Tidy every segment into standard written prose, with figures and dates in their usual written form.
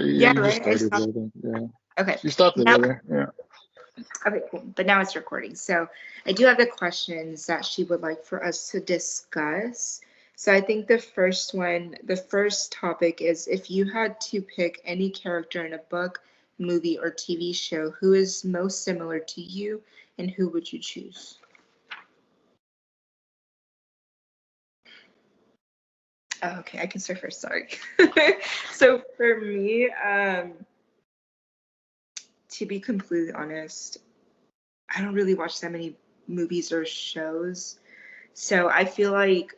Yeah, You just right. I started stopped. it, I think. Yeah. Okay. You stopped it Now, earlier. Yeah. okay, cool. But now it's recording. So I do have the questions that she would like for us to discuss. So I think the first one, the first topic is if you had to pick any character in a book, movie, or TV show, who is most similar to you and who would you choose? Oh, okay, I can start first. Sorry. So for me, to be completely honest, I don't really watch that many movies or shows. So I feel like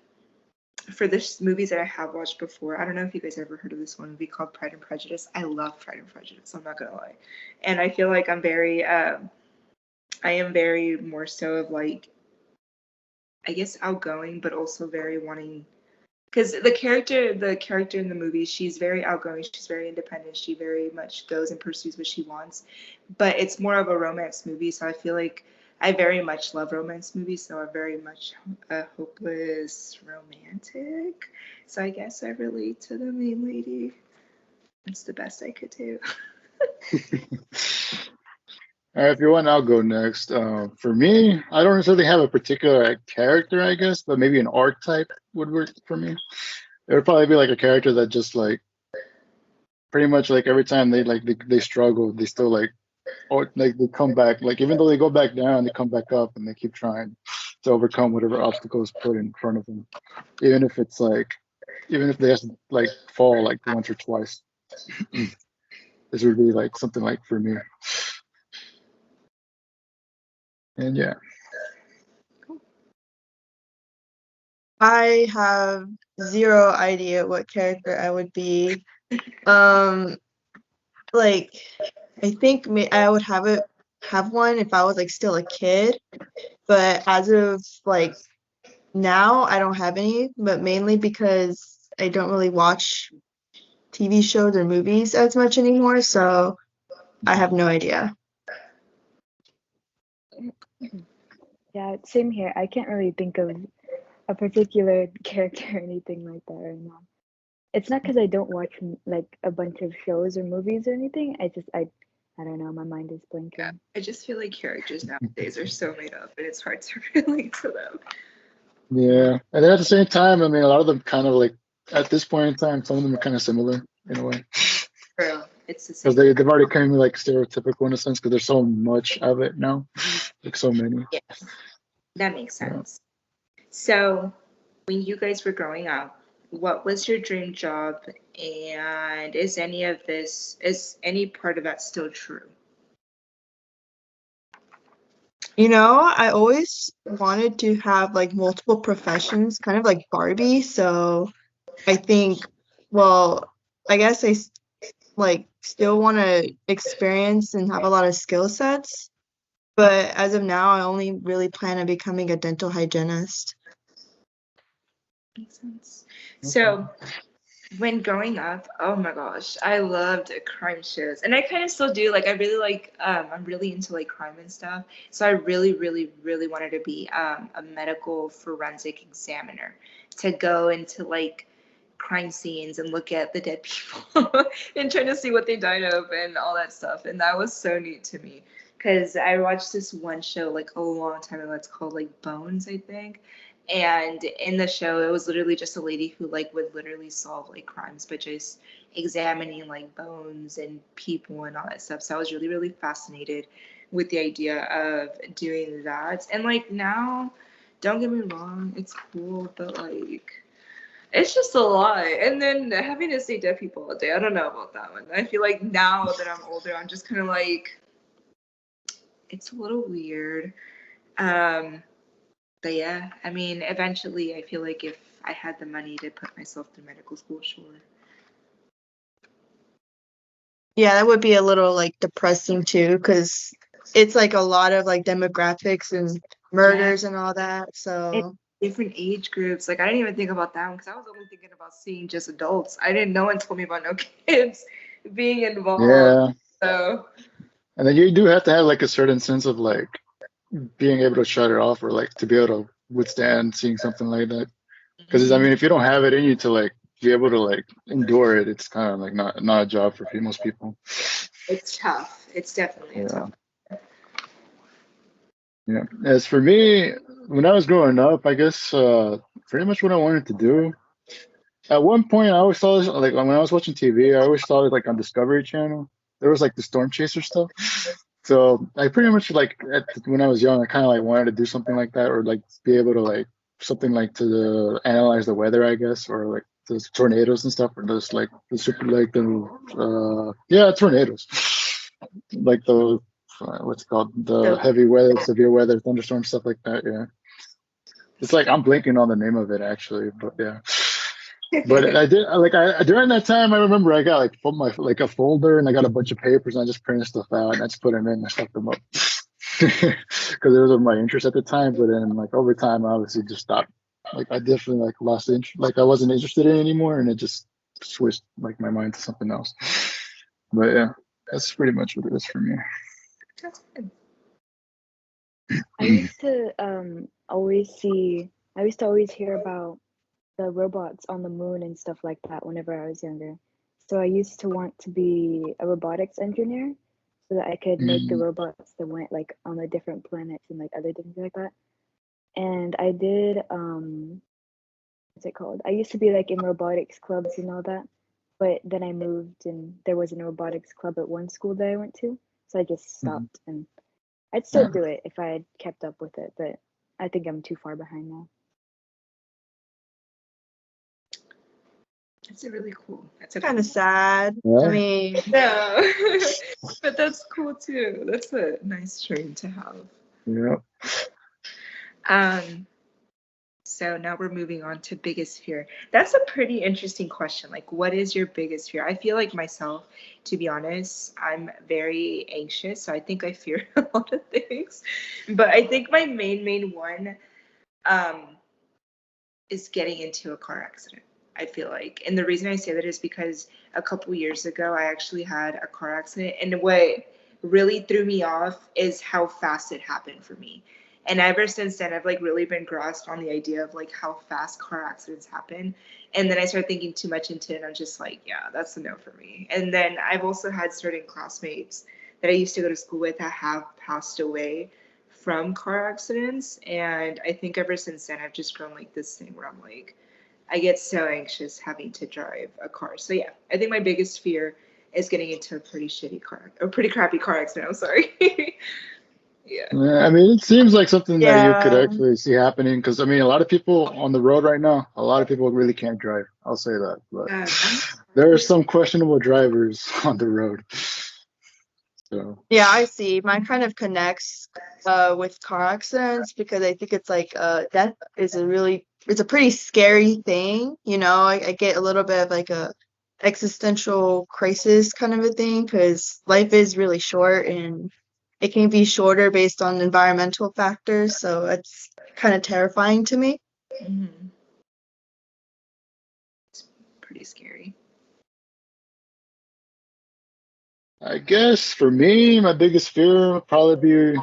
for the movies that I have watched before, I don't know if you guys ever heard of this one movie called Pride and Prejudice. I love Pride and Prejudice. I'm not gonna lie, and I feel like I am very more so of like, I guess outgoing, but also very wanting. Because the character in the movie, she's very outgoing. She's very independent. She very much goes and pursues what she wants. But it's more of a romance movie, so I feel like I very much love romance movies. So I'm very much a hopeless romantic. So I guess I relate to the main lady. It's the best I could do. If you want, I'll go next. For me, I don't necessarily have a particular character, I guess, but maybe an archetype would work for me. It would probably be like a character that just like pretty much like every time they struggle, they still like or like they come back. Like even though they go back down, they come back up and they keep trying to overcome whatever obstacles put in front of them. Even if it's like even if they have to like fall like once or twice. This would be like something like for me. And yeah. I have zero idea what character I would be. Um, like I think I would have one if I was like still a kid, but as of like now, I don't have any, but mainly because I don't really watch TV shows or movies as much anymore, so I have no idea. Yeah, same here. I can't really think of a particular character or anything like that right now. It's not because I don't watch like a bunch of shows or movies or anything. I don't know. My mind is Yeah, blanking. I just feel like characters nowadays are so made up, and it's hard to relate to them. Yeah. And then at the same time, I mean a lot of them kind of like at this point in time, some of them are kind of similar in a way. Bro, it's the Because same. they've already become like stereotypical in a sense because there's so much of it now. Like so many. Yes, that makes Yeah. sense. So, when you guys were growing up, what was your dream job? And is any part of that still true? I always wanted to have like multiple professions, kind of like Barbie. So I think, well, I guess like still want to experience and have a lot of skill sets. But as of now, I only really plan on becoming a dental hygienist. Makes sense. Okay. So, when growing up, oh my gosh, I loved crime shows, and I kind of still do. Like, I really like, I'm really into like crime and stuff. So I really, really, really wanted to be a medical forensic examiner to go into like crime scenes and look at the dead people and try to see what they died of and all that stuff. And that was so neat to me because I watched this one show like a long time ago. It's called like Bones, I think. And in the show, it was literally just a lady who like would literally solve like crimes by just examining like bones and people and all that stuff. So I was really, really fascinated with the idea of doing that. And like now, don't get me wrong, it's cool, but like it's just a lot. And then having to see dead people all day, I don't know about that one. I feel like now that I'm older, I'm just kind of like, it's a little weird. Um, but yeah, I mean, eventually, I feel like if I had the money to put myself through medical school, sure. Yeah, that would be a little like depressing too, because it's like a lot of like demographics and Yeah, murders and all that. and So different age groups. Like, I didn't even think about that one because I was only thinking about seeing just adults. I didn't, no one told me about no kids being involved. Yeah. So, And then you do have to have like a certain sense of like being able to shut it off or like to be able to withstand seeing something like that. Because I mhm. mean, if you don't have it in you to like be able to like endure it. It's kind of like not a job for most people. It's tough. It's definitely a Yeah. tough. Yeah. As for me, when I was growing up, I guess pretty much what I wanted to do. At one point, I always saw this, like when I was watching TV, I always saw it like on Discovery Channel. There was like the storm chaser stuff. So I pretty much like when I was young, I kind of like wanted to do something like that, or like be able to like something like to analyze the weather, I guess, or like the tornadoes and stuff, or just like the super like the yeah, tornadoes, like the what's it called, the So heavy weather, severe weather, thunderstorm stuff like that. Yeah, it's like I'm blanking on the name of it actually, but yeah. But I did like I during that time I remember I got like my like a folder and I got a bunch of papers and I just printed stuff out and I just put them in and I stuck them up because it was of my interest at the time. But then like over time I obviously just stopped. Like I definitely like lost interest. Like I wasn't interested in it anymore and it just switched like my mind to something else. But yeah, that's pretty much what it is for me. That's good. I used to always hear about the robots on the moon and stuff like that whenever I was younger. So I used to want to be a robotics engineer so that I could make the Mm, robots that went like on the different planets and like other things like that. And I did what's it called? I used to be like in robotics clubs and all that. But then I moved and there wasn't a robotics club at one school that I went to. So I just mm, stopped and I'd still do it if I had kept up with it, but I think I'm too far behind now. That's a really cool. That's a kind cool. of sad. I yeah. mean, No, but that's cool too. That's a nice dream to have. Yeah. Um, so now we're moving on to biggest fear. That's a pretty interesting question. Like, what is your biggest fear? I feel like myself, to be honest, I'm very anxious. So I think I fear a lot of things. But I think my main one um, is getting into a car accident. I feel like. And the reason I say that is because a couple years ago, I actually had a car accident. And what really threw me off is how fast it happened for me. And ever since then, I've like really been grasped on the idea of like how fast car accidents happen. And then I started thinking too much into it. And I'm just like, yeah, that's a no for me. And then I've also had certain classmates that I used to go to school with that have passed away from car accidents. And I think ever since then, I've just grown like this thing where I'm like, I get so anxious having to drive a car. So yeah, I think my biggest fear is getting into a pretty shitty car, a pretty crappy car accident. I'm sorry. Yeah. Yeah, I mean, it seems like something that you could yeah, actually see happening because I mean, a lot of people on the road right now, a lot of people really can't drive. I'll say that, but I'm there are some questionable drivers on the road. So, yeah, I see. Mine kind of connects with car accidents because I think it's like death is it's a pretty scary thing, you know. I get a little bit of like a existential crisis kind of a thing because life is really short and it can be shorter based on environmental factors, so it's kind of terrifying to me. mhm. It's pretty scary. I guess for me, my biggest fear would probably be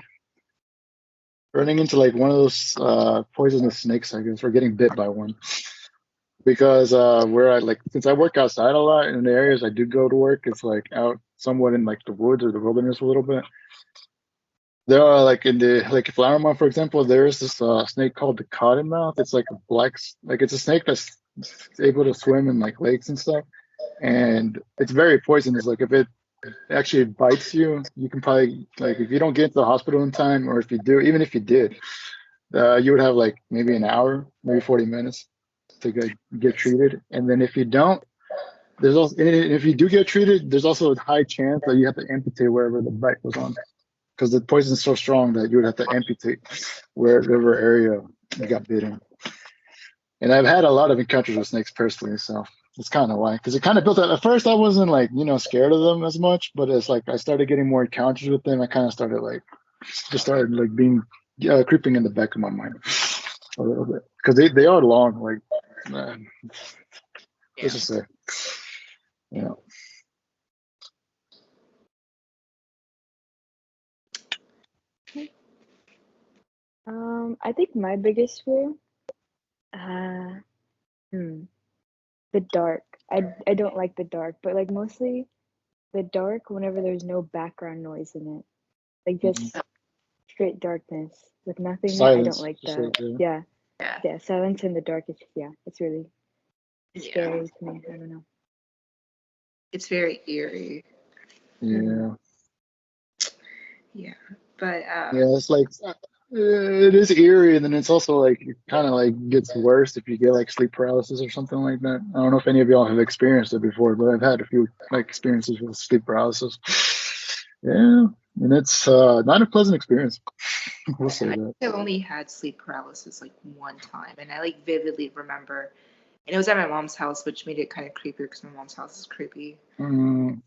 running into like one of those poisonous snakes, I guess, or getting bit by one. Because where I like, since I work outside a lot in the areas I do go to work, it's like out somewhat in like the woods or the wilderness a little bit. There are like in the like Flower for example, there is this snake called the cottonmouth. It's like a like it's a snake that's able to swim in like lakes and stuff, and it's very poisonous. Like if it actually bites you, you can probably like if you don't get to the hospital in time, or if you do, even if you did, you would have like maybe an hour, maybe 40 minutes to get treated, and then if you don't, there's also if you do get treated, there's also a high chance that you have to amputate wherever the bite was on because the poison is so strong that you would have to amputate wherever area you got bitten. And I've had a lot of encounters with snakes personally, so it's kind of why. Because it kind of built up. At first, I wasn't like scared of them as much, but it's like I started getting more encounters with them. I kind of started like just started like being creeping in the back of my mind a little bit because they are long. Like Yeah. let's just say, you know. I think my biggest fear, uh, hmm, the dark. I don't like the dark, but like mostly the dark whenever there's no background noise in it. Like Mhm. just straight darkness with nothing in it. I don't Silence, like just that. like yeah. Yeah. Yeah. Yeah, silence in the dark is yeah, it's really Yeah. scary to me. I don't know. It's very eerie. Yeah. Yeah. But Yeah, it's like it is eerie, and then it's also like it kind of like gets worse if you get like sleep paralysis or something like that. I don't know if any of y'all have experienced it before, but I've had a few like experiences with sleep paralysis. Yeah, and it's not a pleasant experience. We'll say that. I've only had sleep paralysis like one time, and I like vividly remember, and it was at my mom's house, which made it kind of creepy because my mom's house is creepy. Mm,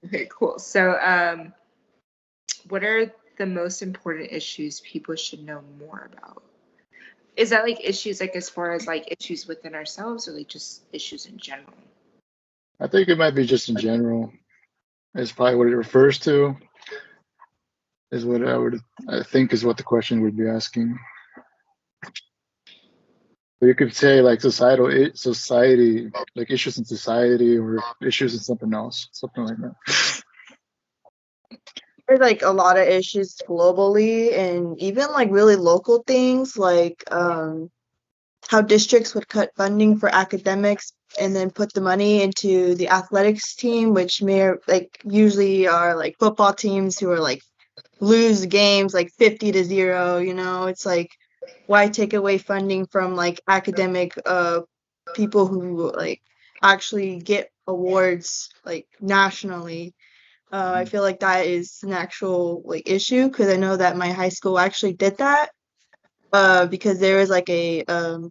Okay, cool. So, what are the most important issues people should know more about? Is that like issues like as far as like issues within ourselves or like just issues in general? I think it might be just in general. Is probably what it refers to. Is what I think is what the question would be asking. But you could say like society, like issues in society or issues in something else, something like that. There's like a lot of issues globally and even like really local things like how districts would cut funding for academics and then put the money into the athletics team, which may like usually are like football teams who are like lose games like 50-0, you know. It's like why take away funding from like academic people who like actually get awards like nationally. I feel like that is an actual like issue because I know that my high school actually did that because there was like a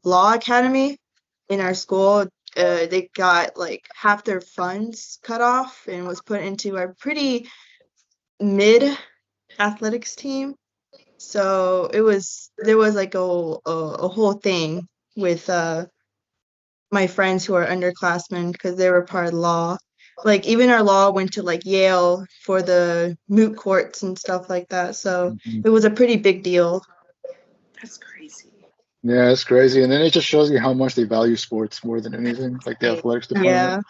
law academy in our school. They got like half their funds cut off and was put into a pretty mid athletics team. So there was like a whole thing with my friends who are underclassmen because they were part of law. Like even our law went to like Yale for the moot courts and stuff like that. So Mhm. it was a pretty big deal. That's crazy. Yeah, it's crazy, and then it just shows you how much they value sports more than anything. Like the athletics department, Yeah,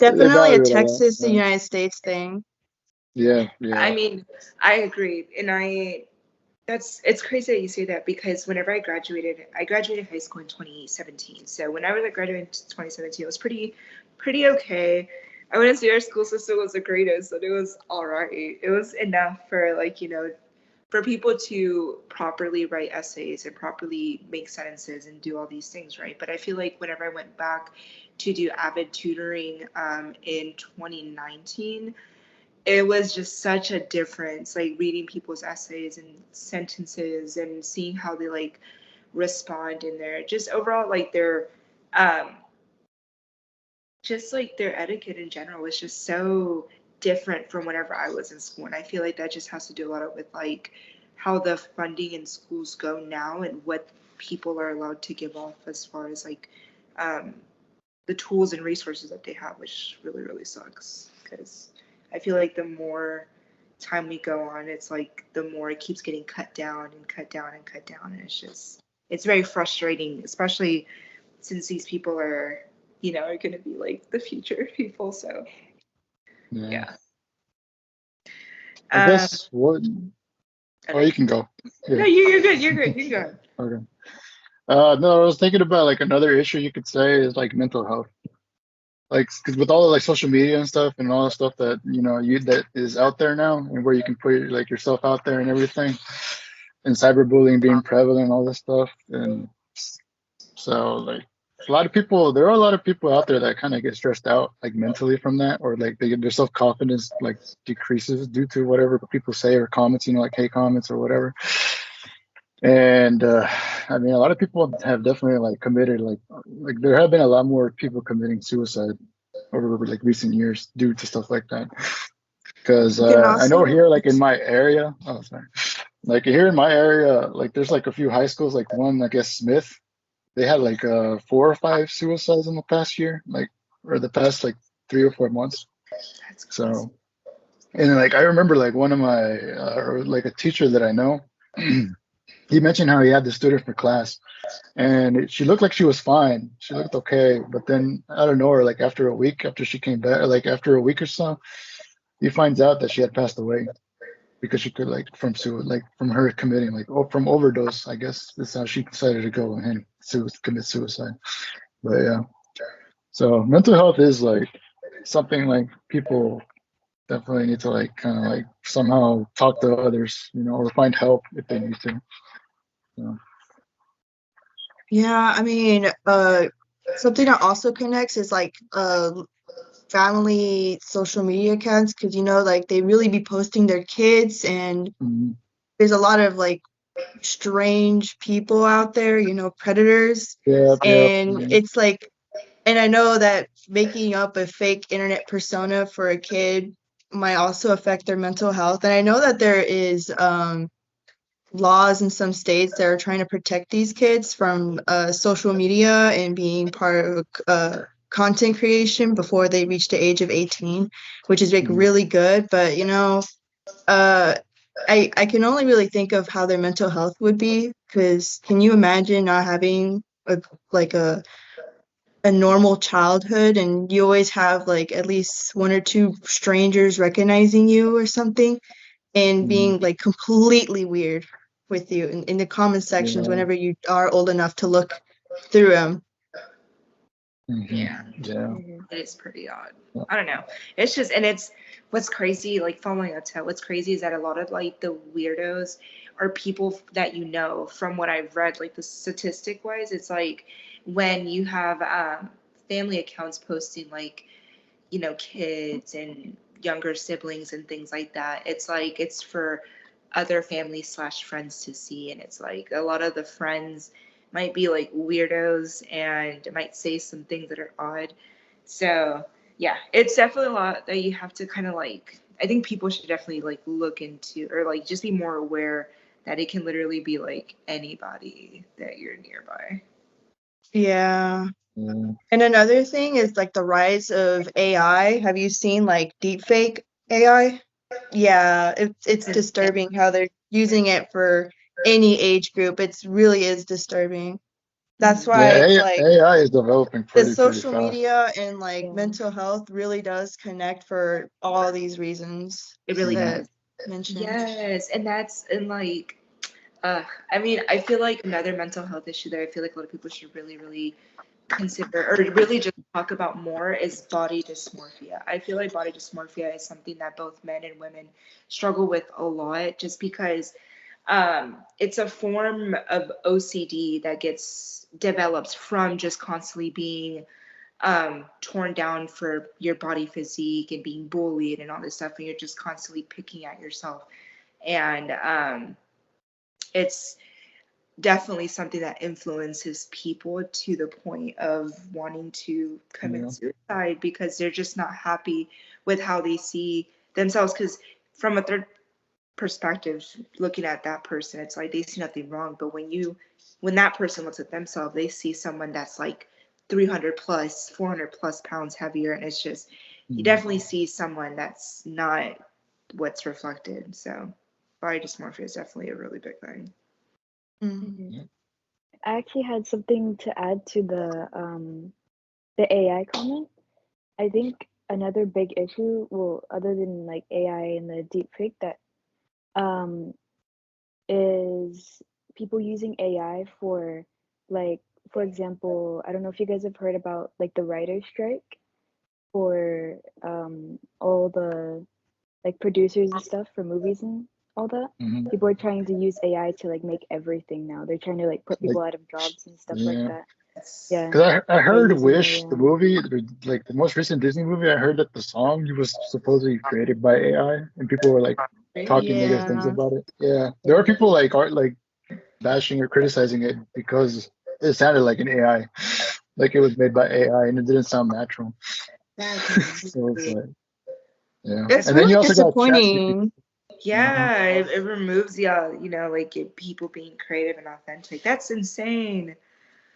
they definitely a value it a lot. Texas, the United States thing. Yeah, yeah. I mean, I agree, and it's crazy that you say that because whenever I graduated high school in 2017. So whenever I graduated in 2017, it was pretty okay. I wouldn't say our school system was the greatest, but it was all right. It was enough for like, for people to properly write essays and properly make sentences and do all these things, right? But I feel like whenever I went back to do avid tutoring in 2019, it was just such a difference, like reading people's essays and sentences and seeing how they like respond in there. Just overall, like their um, just like their etiquette in general was just so different from whenever I was in school. And I feel like that just has to do a lot with like how the funding in schools go now and what people are allowed to give off as far as like um, the tools and resources that they have, which really, really sucks. Because I feel like the more time we go on, it's like the more it keeps getting cut down and cut down and cut down. And it's very frustrating, especially since these people are going to be like the future people. So, Yeah. yeah. I Um, guess what. Oh, okay. you can go. No, Yeah. you're good. You're good. You can go. Okay. No, I was thinking about like another issue you could say is like mental health. Like, because with all the like social media and stuff and all the stuff that that is out there now, and where you can put like yourself out there and everything, and cyberbullying being prevalent and all this stuff, and so like there are a lot of people out there that kind of get stressed out like mentally from that, or like their self confidence like decreases due to whatever people say or comments, like hate comments or whatever. And I mean, a lot of people have definitely like committed like there have been a lot more people committing suicide over like recent years due to stuff like that. Because You can I know also here, like in my area, oh sorry, like here in my area, like there's like a few high schools, like one I guess Smith, they had like 4 or 5 suicides in the past year, like or the past like 3 or 4 months. That's crazy. So and like I remember like one of my or like a teacher that I know. he mentioned how he had the student for class, and she looked like she was fine. She looked okay, but then out of nowhere, like after a week, after she came back, like after a week or so, he finds out that she had passed away because she could like from her committing from overdose. I guess that's how she decided to go and commit suicide. But yeah, so mental health is like something like people definitely need to like kind of like somehow talk to others, or find help if they need to. So, Yeah, I mean, something that also connects is like family social media accounts, because like they really be posting their kids, and mhm. there's a lot of like strange people out there, predators, Yep, yep. and it's like, and I know that making up a fake internet persona for a kid might also affect their mental health. And I know that there is laws in some states that are trying to protect these kids from social media and being part of content creation before they reach the age of 18, which is like Mhm. really good. But I can only really think of how their mental health would be, because can you imagine not having like a normal childhood, and you always have like at least one or two strangers recognizing you or something, and Mhm. being like completely weird with you in the comment sections Yeah. whenever you are old enough to look through them. Mhm. Yeah, Yeah. Mhm. it is pretty odd. Yeah. I don't know. It's just, and it's what's crazy, like following up to what's crazy is that a lot of like the weirdos are people that from what I've read, like the statistic wise, it's like when you have family accounts posting like, kids and younger siblings and things like that. It's like it's for other family slash friends to see, and it's like a lot of the friends might be like weirdos and might say some things that are odd. So yeah, it's definitely a lot that you have to kind of like. I think people should definitely like look into, or like just be more aware that it can literally be like anybody that you're nearby. Yeah. Yeah. And another thing is like the rise of AI. Have you seen like deepfake AI? Yeah, it's disturbing how they're using it for any age group. It's really is disturbing. That's why it's Yeah, like AI is developing the pretty social fast. media and like Yeah. mental health really does connect for all these reasons It really that does. mentioned. Yes, and that's and like I mean, I feel like another mental health issue that I feel like a lot of people should really, really consider or really just talk about more is body dysmorphia. I feel like body dysmorphia is something that both men and women struggle with a lot just because it's a form of OCD that gets developed from just constantly being torn down for your body physique and being bullied and all this stuff, and you're just constantly picking at yourself. And it's definitely something that influences people to the point of wanting to commit Yeah. suicide because they're just not happy with how they see themselves. Because from a third perspective, looking at that person, it's like they see nothing wrong. But when that person looks at themselves, they see someone that's like 300 plus, 400 plus pounds heavier. And it's just, you Mhm. definitely see someone that's not what's reflected. So body dysmorphia is definitely a really big thing. Mhm. Mhm. Yeah. I actually had something to add to the AI comment. I think another big issue, well, other than like AI and the deepfake, that um is people using AI for like, for example, I don't know if you guys have heard about like the writer's strike for all the like producers and stuff for movies and all that. Mhm. People are trying to use AI to like make everything now. They're trying to like put Like, people out of jobs and stuff like yeah. that. Yeah, Because I by heard using Wish, the AI. movie, like the most recent Disney movie, I heard that the song was supposedly created by AI, and people were like talking Really? negative things Yeah. about it. Yeah, there are Yeah. people like art like bashing or criticizing it because it sounded like an AI, like it was made by AI, and it didn't sound natural. That's So it's crazy. like, yeah. It's And then really you also got ChatGPT. disappointing. Mhm. Yeah, it removes the, like people being creative and authentic. That's insane.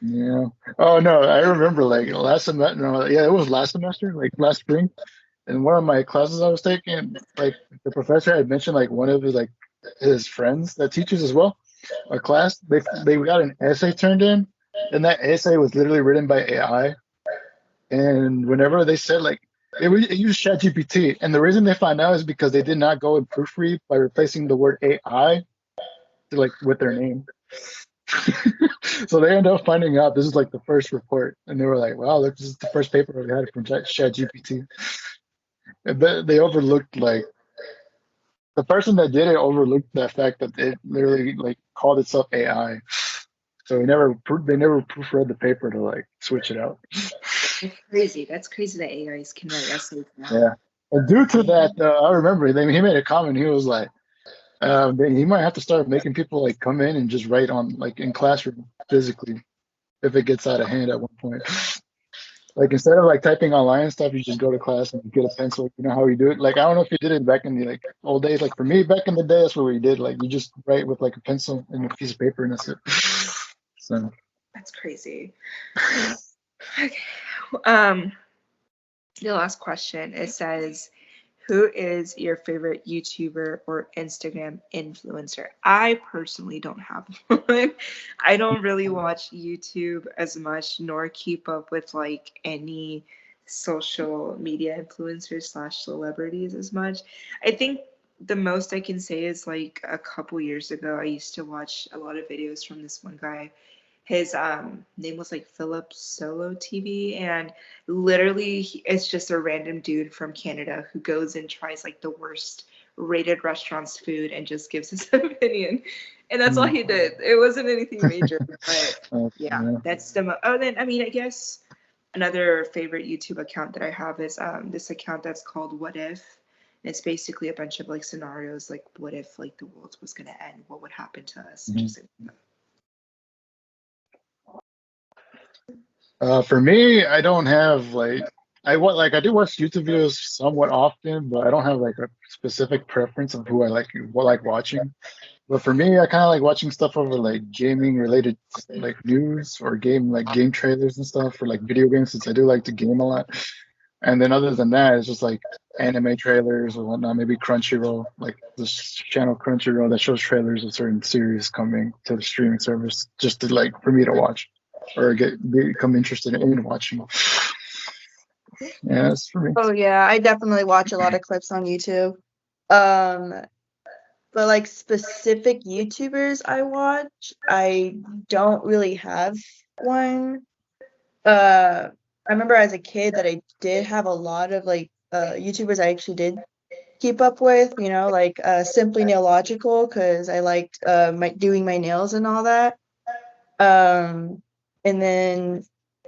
Yeah. Oh no, I remember like last semester. No, yeah, it was last semester, like last spring. In one of my classes I was taking, like the professor had mentioned like one of his friends that teaches as well. a class. They got an essay turned in, and that essay was literally written by AI. And whenever they said like it used ChatGPT, and the reason they found out is because they did not go and proofread by replacing the word AI to like with their name. So they ended up finding out this is like the first report, and they were like, "Wow, look, this is the first paper we had from ChatGPT." And they overlooked like the person that did it overlooked the fact that it literally like called itself AI. So they never proofread the paper to like switch it out. That's crazy. That's crazy that AIs can write essays now. Yeah. And due to that, I remember he made a comment. He was like, he might have to start making people like come in and just write on like in classroom physically if it gets out of hand at one point. Like instead of like typing online and stuff, you just go to class and get a pencil. You know how we do it? Like I don't know if you did it back in the like old days. Like for me, back in the day, that's what we did. Like you just write with like a pencil and a piece of paper, and that's it. So That's crazy. Okay. Um, the last question, it says, who is your favorite YouTuber or Instagram influencer? I personally don't have one. I don't really watch YouTube as much nor keep up with like any social media influencers slash celebrities as much. I think the most I can say is like a couple years ago, I used to watch a lot of videos from this one guy. His name was like Philip Solo TV, and literally it's just a random dude from Canada who goes and tries like the worst rated restaurants food and just gives his opinion. And that's all he did. It wasn't anything major, but yeah, yeah. that's oh, then I mean, I guess another favorite YouTube account that I have is this account that's called What If. And it's basically a bunch of like scenarios, like what if like the world was gonna end, what would happen to us, and just like, For me, I don't have like I do watch YouTube videos somewhat often, but I don't have like a specific preference of who I like watching. But for me, I kind of like watching stuff over like gaming related like news or game trailers and stuff for like video games since I do like to game a lot. And then other than that, it's just like anime trailers or whatnot. Maybe Crunchyroll, like this channel Crunchyroll that shows trailers of certain series coming to the streaming service, just to like for me to watch or become interested in watching. Yeah, that's for me. Oh yeah, I definitely watch a lot of clips on YouTube. Um, but like specific YouTubers I watch, I don't really have one. I remember as a kid that I did have a lot of like YouTubers I actually did keep up with, you know, like Simply Nailogical because I liked doing my nails and all that. And then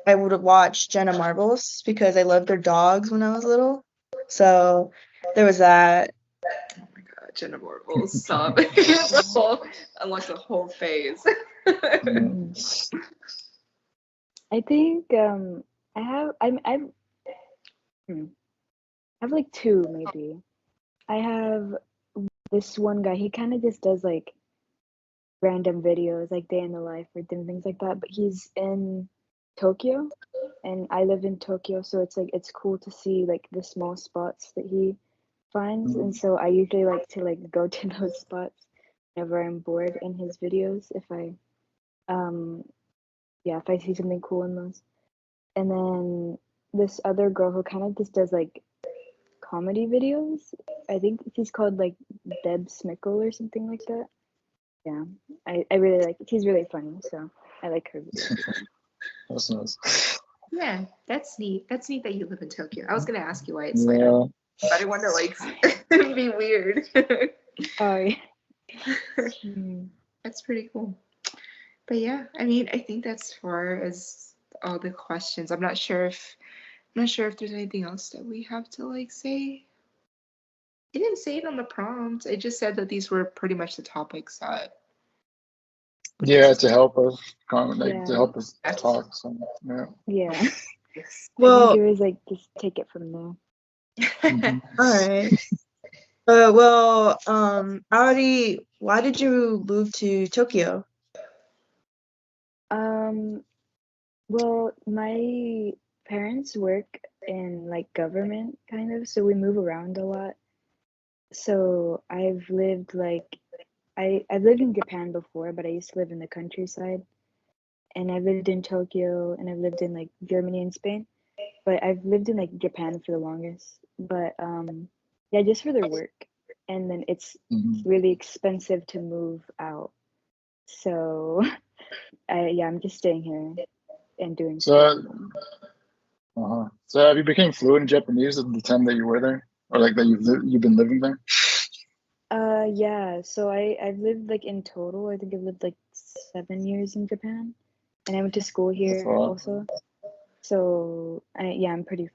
I would have watched Jenna Marbles because I loved their dogs when I was little. So there was that. oh my god, Jenna Marbles, stop. Unlocked a whole phase. Mhm. I think I have hmm, I have like two maybe. I have this one guy. He kind of just does like random videos, like day in the life or different things like that. But he's in Tokyo, and I live in Tokyo, so it's like it's cool to see like the small spots that he finds. And so I usually like to like go to those spots whenever I'm bored in his videos. If I um yeah, if I see something cool in those. And then this other girl who kind of just does like comedy videos. I think she's called like Deb Smickle or something like that. Yeah, I really like it. She's really funny, so I like her videos. That's nice. Yeah, that's neat. That's neat that you live in Tokyo. I was gonna ask you why it's lit up, Yeah. but I didn't want to like be weird. Oh yeah. Mm. That's pretty cool. But yeah, I mean, I think that's far as all the questions. I'm not sure if there's anything else that we have to like say. It didn't say it on the prompt. It just said that these were pretty much the topics that would Yeah, just to help us to Yeah, help us talk. So yeah. yeah. yes. I think Well, it was like just take it from there. Mhm. all right. Well, Auri, why did you move to Tokyo? Um, well, my parents work in like government kind of, so we move around a lot. So I've lived like I've lived in Japan before, but I used to live in the countryside, and I've lived in Tokyo, and I've lived in like Germany and Spain, but I've lived in like Japan for the longest. But yeah, just for their work, and then it's Mhm. really expensive to move out. So I'm just staying here and doing So, school. so have you became fluent in Japanese at the time that you were there, or like that you've been living there? Yeah, so I've lived like in total, I think I've lived like 7 years in Japan, and I went to school That's a here lot. also. So I'm pretty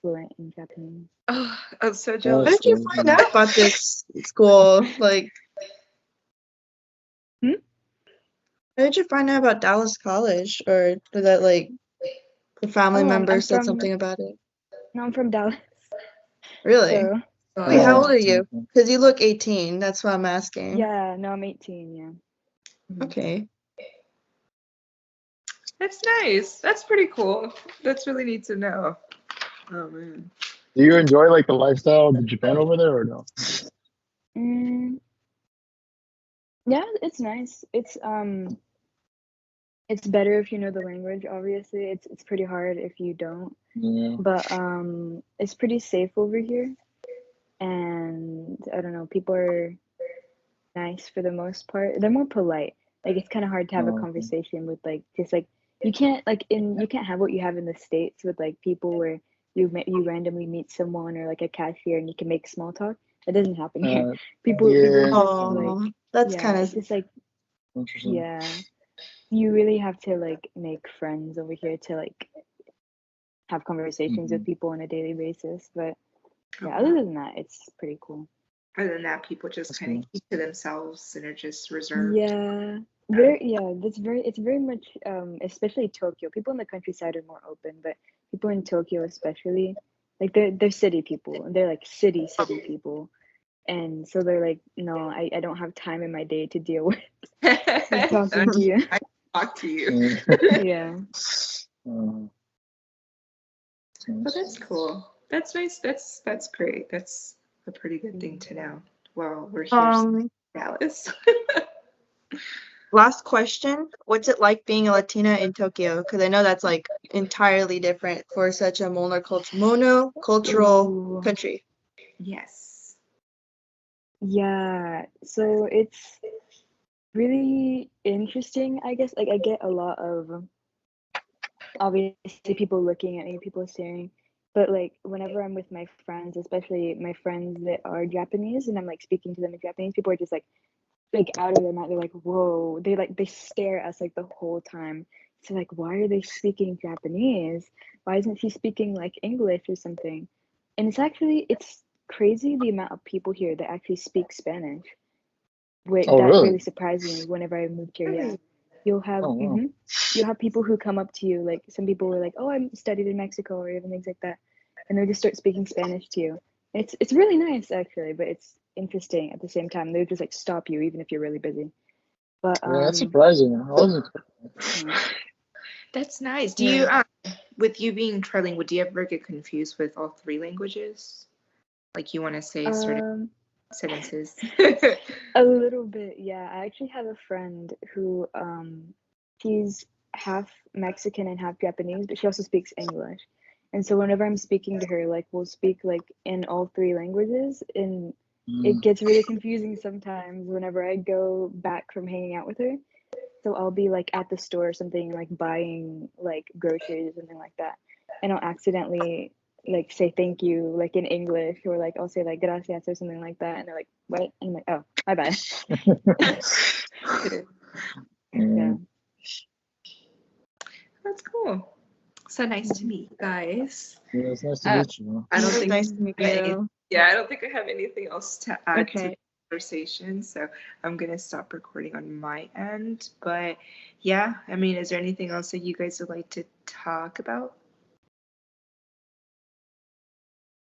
fluent in Japanese. Oh, I'm so That's How jealous. did you crazy. find out about this school? Like, Hmm? how did you find out about Dallas College? Or did that like the family Oh, member I'm said from something about it? no, I'm from Dallas. Really? So Wait, how yeah, old are you? Okay. Because you look 18. That's why I'm asking. yeah, no, I'm 18. Yeah. Mhm. Okay. That's nice. That's pretty cool. That's really neat to know. Oh man. Do you enjoy like the lifestyle of Japan over there, or no? Mm, yeah, it's nice. It's better if you know the language. Obviously, it's pretty hard if you don't. Yeah. But it's pretty safe over here, and I don't know, people are nice for the most part. They're more polite. Like it's kind of hard to have a Okay. conversation with like just like you can't have what you have in the States with like people where you randomly meet someone or like a cashier and you can make small talk. It doesn't happen here. Uh, People yeah. just like Oh, that's yeah, kind of it's just like Interesting. yeah. You really have to like make friends over here to like have conversations Hmm. with people on a daily basis. But Oh, yeah, other wow. than that, it's pretty cool. Other than that, people just That's kind of cool. keep to themselves and are just reserved. Yeah, Yeah. it's very much especially Tokyo. People in the countryside are more open, but people in Tokyo especially, like they're city people and they're like city people. And so they're like, no, I don't have time in my day to deal with talking to you. I talk to you. Yeah. Yeah. Uh, Well, that's cool. That's nice. That's great. That's a pretty good thing to know. Well, we're here in um Dallas. last question. What's it like being a Latina in Tokyo? Because I know that's like entirely different for such a monocultural Ooh. country. Yes. Yeah. So it's really interesting, I guess. Like I get a lot of obviously people looking at me, people staring. But like whenever I'm with my friends, especially my friends that are Japanese and I'm like speaking to them in Japanese, people are just like out of their mind. They're like, whoa. They stare at us like the whole time. So like, why are they speaking Japanese? Why isn't she speaking like English or something? And it's crazy the amount of people here that actually speak Spanish. Wait, oh, that really? really surprised me whenever I moved here. Yeah, Really? you'll have Oh, wow. you'll have people who come up to you. Like some people were like, "Oh, I studied in Mexico," or even things like that, and they'll just start speaking Spanish to you. It's really nice actually, but it's interesting at the same time. They'll just like stop you even if you're really busy. But Yeah, that's surprising. I wasn't expecting yeah, That's nice. Do you, yeah. with you being trilingual, do you ever get confused with all three languages? Like you want to say certain Um, sentences? a little bit, yeah. I actually have a friend who she's half Mexican and half Japanese, but she also speaks English. And so whenever I'm speaking to her, like we'll speak like in all three languages, and it that. gets really confusing sometimes whenever I go back from hanging out with her. So I'll be like at the store or something, like buying like groceries or something like that, and I'll accidentally like say thank you like in English, or like I'll say like gracias or something like that, and they're like, what? And I'm like, oh, my bad. Yeah. Mm. That's cool. So nice to Mhm. meet you guys. Yeah, it's nice to Uh, meet you. I It don't was think nice to meet any, you. yeah, I don't think I have anything else to add to the Okay. conversation, so I'm gonna stop recording on my end. But yeah, I mean, is there anything else that you guys would like to talk about?